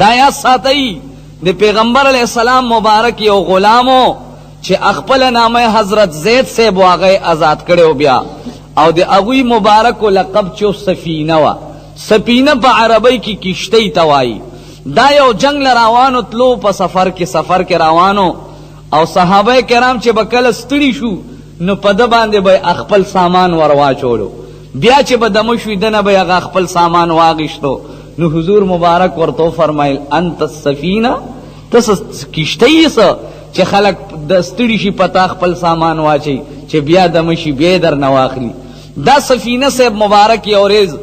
دا یا ساتئی د پیغمبر علیہ السلام مبارک یو غلامو چې خپل نامه حضرت زید سے بواغه آزاد کړو بیا او د اغوی مبارک لقب چو سفینه وا سفینه په عربی کې کشتی توای دا یو جنگ روانو تلو په سفر کې روانو او صحابه کرام چې بکل ستړي شو نو په د باندې به خپل سامان ورواچولو بیا چې به دمو شو دنه به خپل سامان واغشتو نو حضور مبارک ورته فرمایل انت السفینه تس کشتی سه چې خلق د ستړي شي پتا خپل سامان واچي چې بیا دمو شي به در نه واخلي دا سفینه صاحب مبارک اورز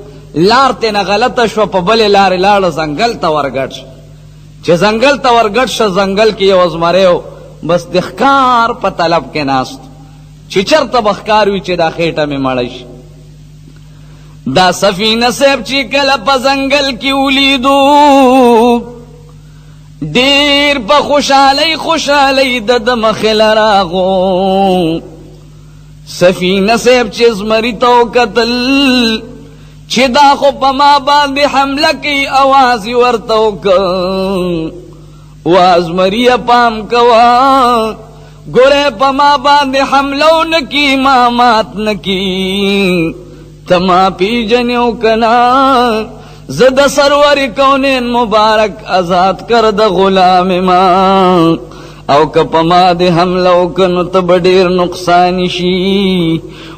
لار ته نه غلطه شو په بل لار لاړ زنګل ته ورګټ چې زنګل ته ورګټ شو زنګل کې یو ازمریو بس د ښکار په طلب کې ناست چې چرته بخکار وي چې دا خېټه مې مړی شي دا سفینه صاحب چې کله په زنګل کې ولیدو ډېر په خوشحالۍ د مخې راغو سفینه صاحب چې زمري ته وکتل چې دا خو په ما باندې حمله کوي اواز یې ورته وکړ وازمریه پام کوا ګوره په ما باندې حمله نکی ما مات نکی تما پیجنیو کنا زد سرور کونین مبارک آزاد کر د غلام ما او کپ ما د حمله کنو ته ډیر نقصان شي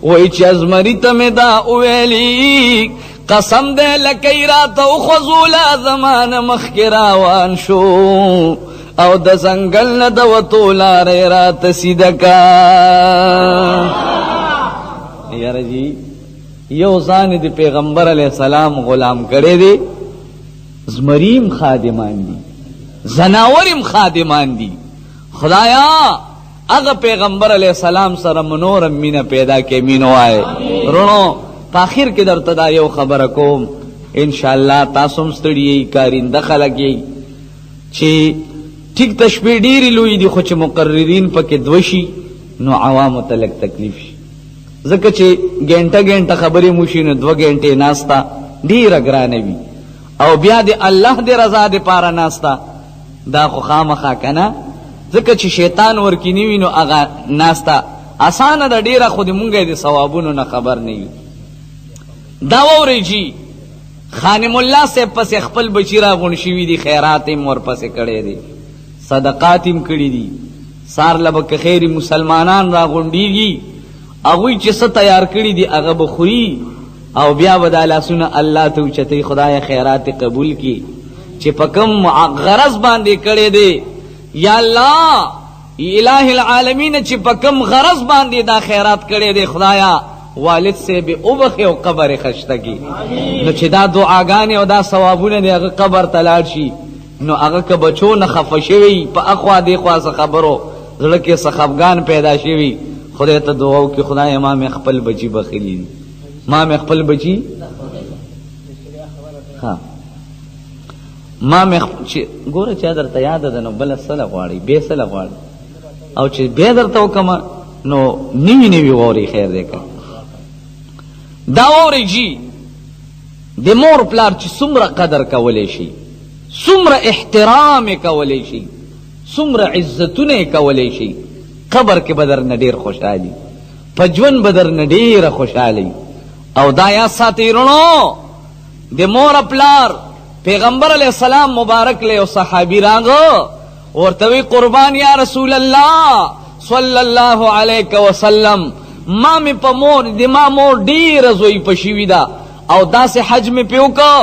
وای چې ازمری ته مې دا ویلی قسم دې لکې راته خذولا زمان مخکراوان شو او د زنګل نه د وتو لارې راته سیدکا یاره جی یو ځان د پیغمبر علیہ السلام غلام کړي دي زمریم خادمان دي زناورم خادمان دي خدایا اغه پیغمبر علیہ السلام سره منورم مینا پیدا کې مینو آئے رونو پاخر کې درته دا یو خبره کوم ان شاء الله تاسو مستړی کارنده خلګي چې ټیک تشبیه ډیری لوی دي خو چې مقررین پکې دوشي نو عوامو ته لږ تکلیف شي ځکه چې ګنټه خبرې موشي نو 2 غنټې ناستا ډیره ګرانه وي او بیا د الله د رضا د پاره ناستا دا خو خامخا کنه ځکه چې شیطان ورکینی وي نو هغه ناستا اسانه د ډیره خو د مونږه د ثوابونو نه خبر نه وي دا ووري جی خانم الله سے پس خپل بچی را غون شوی دی خیرات مور پس کړي دي صدقات هم کړي دي سار لبک خیر مسلمانان را غونډيږي هغه چې څه تیار کړي دي هغه بخوري او بیا وداله سن الله ته چته خدای خیرات قبول کی چې پکم غرض باندې کړي دي یا الله الہ العالمین چې پکم غرض باندې دا خیرات کړي دي خدایا والد سے به اوبخه او قبر خشتگی نو چې دا دعاګانې او دا ثوابونه دی هغه قبر تلاړ شي نو هغه که بچو نه خفه شوی په اخوا دی خوا څه خبرو زړه کې سخفغان پیدا شوی خدای ته دعا وکړي خدای ما خپل بچی بخیلی ما خپل بچی ها ما ګوره چا درته یاد ده نو بل سره غواړي به سره غواړي او چې به درته وکم نو نیوی ووري خیر دی دا ووري جی د مور پلار چې څومره قدر کولی شي څومره احترام کولی شي څومره عزتونه کولی شي قبر کې بدر نه ډیر خوشحالي په ژوند بدر نه ډیر خوشحالي او دا یا ساتیرونو د مور پلار پیغمبر علیہ السلام مبارک له صحابي راغو ورته قربان یا رسول الله صلی الله علیه وسلم ما می په مور د ما مور ډیر زوی پښوی دا او داسې حج می پیوکا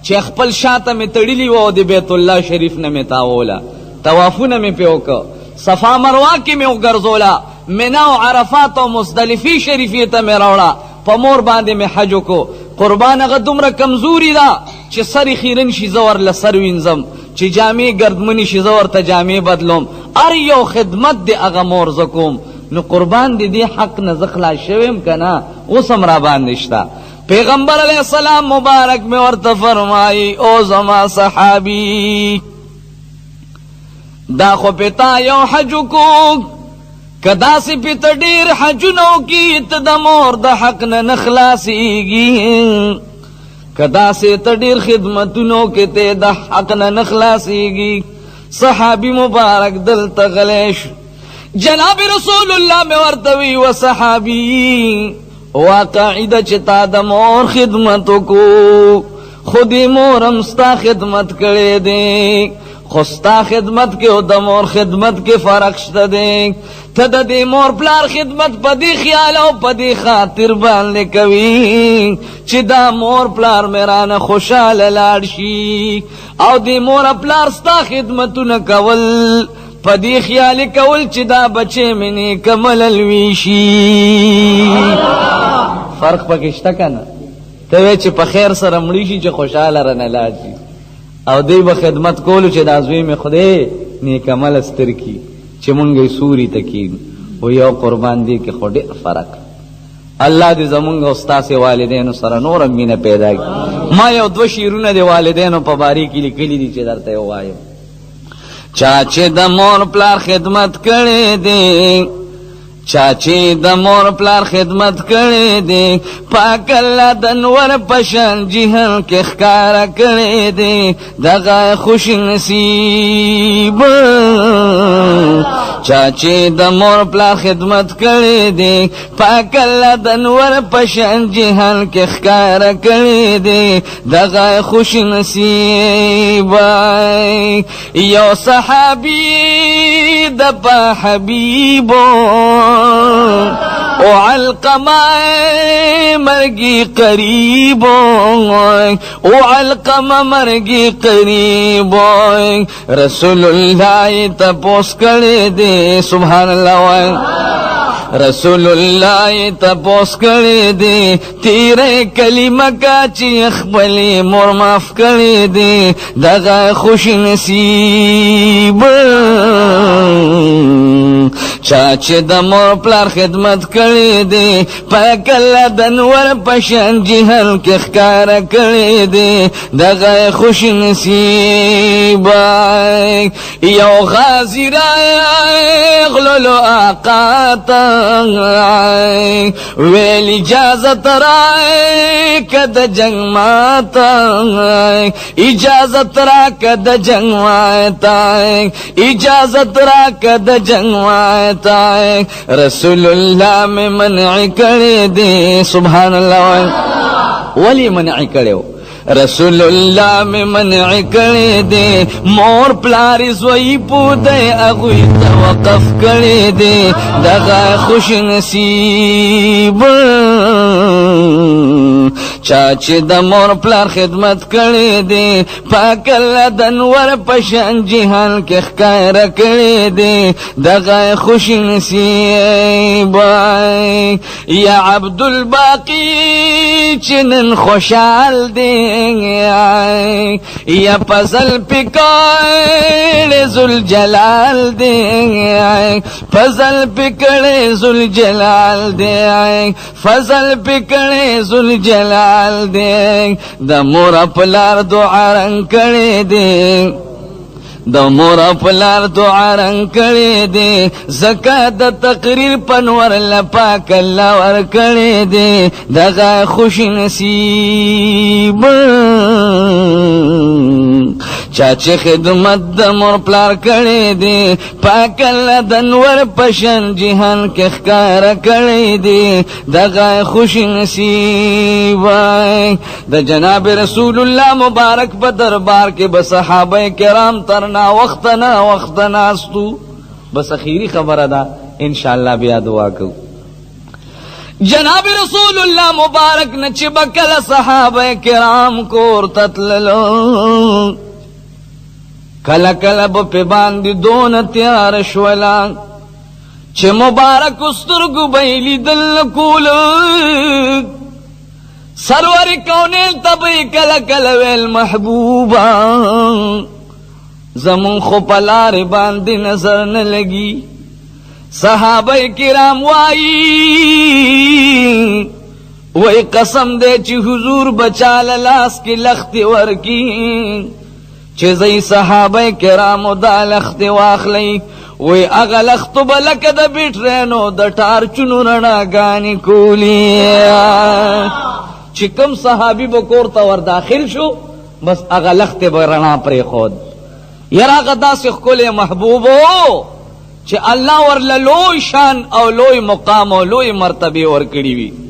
چې خپل شاته می تړلی وو د بیت الله شریف نه می تاوله طوافونه می پیوکا صفا مروه کې می وګرځولا منا او عرفات او مزدلفه شریفه ته می راوړه په مور باندې می حج کو قربان هغه دومره کمزوري دا چې سری خیرن شي زور لسر وینځم چې جامې ګردمنی شي زور ته جامې بدلوم ار یو خدمت دی هغه مور زکوم نو قربان دی حق نه زخلا شویم کنا اوس هم را باندې شتا پیغمبر علیہ السلام مبارک میں ورته فرمائی او زما صحابی دا خو پتا یو حج کو کدا سی پتا ډیر حجونو کی ته د مور د حق نه نخلاصيږي کدا سے تډیر خدمتونو کې ته د حق نه نخلاصيږي. صحابي مبارک دل تغلیش جناب رسول الله میں ورتوی و صحابی واقعیده چې تا د مور خدمت کو خودی مورم ستا خدمت کړي دي خو ستا خدمت کې او د مور خدمت کې فرق شته دی. ته د دې مور پلار خدمت په دې خیال او په دې خاطر باندې کوي چې دا مور پلار میرانه خوشاله لاړ شي او دې مور پلار ستا خدمتونه کول په دې خیال کول چې دا بچې مې کمل لوي شي. فرق پکې شته کنه؟ ته چې په خیر سره مړی شي چې خوشاله رانه لاړ شي او دوی به خدمت کولو چې دا زوی مې خدای نیک عمل استر کی چې مونږ سوري تکین و یو قربان دی کې خو ډېر فرق. الله دې زمونږ او ستاسې والدینو سره نور مینه پیدا کړي. ما یو دوه شعرونه د والدینو په باره کې لیکلي دي چې درته یې ووایم. چا چې د مور پلار خدمت کړی دی چا چې د مور پلار خدمت کړی دی پاک الله د انور پشان جهان کې ښکارا کړی دی دغه خوش نصیب. چا چې د مور پلار خدمت کړی دی پاک الله د انور پشان جهان کې ښکارا کړی دی دغه خوش نصیب. یو صحابی د په حبیبو او علقمہ مرگی قریب او علقمہ مرگی قریب رسول اللہ تپوس کرے دے سبحان اللہ رسول اللہ تپوس کرے دے تیرے کلمہ کا چی اخبلی مور معاف کرے دے دغا خوش نصیب. چا چې د مور پلار خدمت کړی دی پاک الله د انور پشان جهان کې ښکارا کړی دی دغه خوش نصیب. یو غازی راغلو آقا ته ویل اجازت راک د جنگ ماتا اجازت راک د جنگ ماتا اجازت راک د جنگ ماتا رسول اللہ میں منع کرے دے سبحان اللہ. ولی منع کرے رسول اللہ میں منع کرے دے مور پلاری زوئی پودے اگوی توقف کرے دے دغا خوش نصیب. چاچے د مور پلار خدمت کړي دي پاک الله د انور پشان جهان کې ښکارا کړي دي دغه خوش نصیب. یا عبد الباقی چنن خوشحال دی یا پزل پکړ ذل جلال دی فضل پکړ ذل جلال دی فضل پکړ ذل جلال دے د مور پلار دعا رنگ کړي دي د مور پلار دعا رنگ کړي دي زکات د تقریر پنور لپاک الله ور کړي دي دغه خوش نصیب. چا چې خدمت د مور پلار کړي دي پاک الله د انور پشان جهان کې ښکارا کړي دي دغه خوش نصیب. د جناب رسول الله مبارک په دربار کې به صحابه کرام ترنا وقت ناستو. بس اخیری خبر ده انشاءاللہ بیا دعا کو. جناب رسول اللہ مبارک نے چبکل صحابہ کرام کور تتللو کلا کلا بپی باندی دون تیار شولا چھ مبارک استرگو بیلی دل کولو سرور کونیل تبی کلا کلا ویل محبوبا زمون خو پلار باندی نظر نلگی. صحابہ کرام وی قسم دے چی حضور بچال لاس کی لخت ورکی چی زی صحابہ کرامو دا لخت واخلی وی اغا لختو بلک دا بیٹ رینو دا ٹار چنو رنا گانی کولی چې کوم صحابي به کور ته ور داخل شو بس هغه لختې به رڼا پرېښود. یاره هغه داسې ښکلی محبوب و چې الله ورله لوی شان او لوی مقام او لوی مرتبې ورکړي وي.